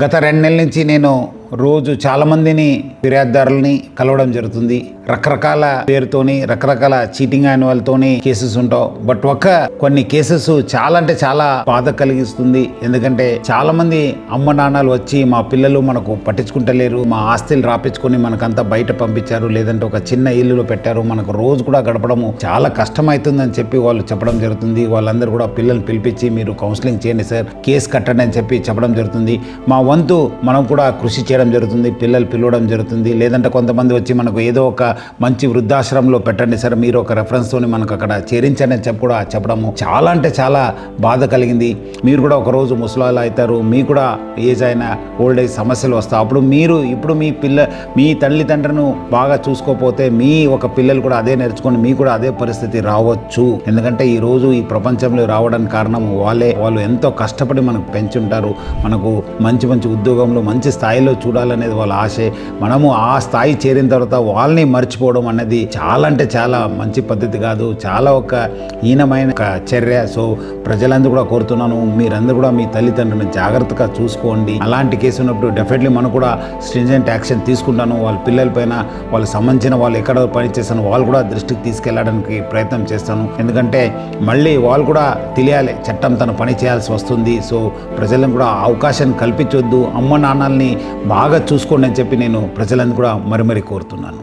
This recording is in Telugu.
గత 2 నెలల నుంచి నేను రోజు చాలామందిని ఫిర్యాదుదారులని కలవడం జరుగుతుంది. రకరకాల పేరుతోని రకరకాల చీటింగ్ అయిన వాళ్ళతోని కేసెస్ ఉంటావు. బట్ కొన్ని కేసెస్ చాలా అంటే చాలా బాధ కలిగిస్తుంది. ఎందుకంటే చాలా మంది అమ్మ నాన్నలు వచ్చి మా పిల్లలు మనకు పట్టించుకుంటలేరు, మా ఆస్తులు రాపించుకొని మనకంతా బయట పంపించారు, లేదంటే ఒక చిన్న ఇల్లులో పెట్టారు, మనకు రోజు కూడా గడపడము చాలా కష్టమవుతుందని చెప్పి వాళ్ళు చెప్పడం జరుగుతుంది. వాళ్ళందరూ కూడా పిల్లల్ని పిలిపించి మీరు కౌన్సిలింగ్ చేయండి సార్, కేసు కట్టండి అని చెప్పి చెప్పడం జరుగుతుంది. మా వంతు మనం కూడా కృషి చేయడం జరుగుతుంది, పిల్లలు పిలవడం జరుగుతుంది. లేదంటే కొంతమంది వచ్చి మనకు ఏదో ఒక మంచి వృద్ధాశ్రమంలో పెట్టండి సార్, మీరు ఒక రెఫరెన్స్తోని మనకు అక్కడ చేరించండి అని చెప్పి కూడా చెప్పడము చాలా అంటే చాలా బాధ కలిగింది. మీరు కూడా ఒకరోజు ముసలాళ్ళు అవుతారు, మీకు కూడా ఏజ్ అయిన ఓల్డ్ ఏజ్ సమస్యలు వస్తాయి. అప్పుడు ఇప్పుడు మీ తల్లిదండ్రులను బాగా చూసుకోకపోతే మీ ఒక పిల్లలు కూడా అదే నేర్చుకొని మీకు కూడా అదే పరిస్థితి రావచ్చు. ఎందుకంటే ఈరోజు ఈ ప్రపంచంలో రావడానికి కారణం వాళ్ళు ఎంతో కష్టపడి మనకు పెంచుంటారు. మనకు మంచి ఉద్యోగంలో మంచి స్థాయిలో చూడాలనేది వాళ్ళ ఆశే. మనము ఆ స్థాయి చేరిన తర్వాత వాళ్ళని మర్చిపోవడం అనేది చాలా అంటే చాలా మంచి పద్ధతి కాదు, చాలా ఒక హీనమైన చర్య. సో ప్రజలందరూ కూడా కోరుతున్నాను, మీరందరూ కూడా మీ తల్లిదండ్రులను జాగ్రత్తగా చూసుకోండి. అలాంటి కేసు ఉన్నప్పుడు డెఫినెట్లీ మనం కూడా స్ట్రింజెంట్ యాక్షన్ తీసుకుంటాను. వాళ్ళ పిల్లలపైన వాళ్ళకి సంబంధించిన వాళ్ళు ఎక్కడ పనిచేస్తాను వాళ్ళు కూడా దృష్టికి తీసుకెళ్ళడానికి ప్రయత్నం చేస్తాను. ఎందుకంటే మళ్ళీ వాళ్ళు కూడా తెలియాలి చట్టం తన పని చేయాల్సి వస్తుంది. సో ప్రజలను కూడా అవకాశాన్ని కల్పించొద్దు, అమ్మ నాన్నల్ని బాగా చూసుకోండి అని చెప్పి నేను ప్రజలను కూడా మరీ కోరుతున్నాను.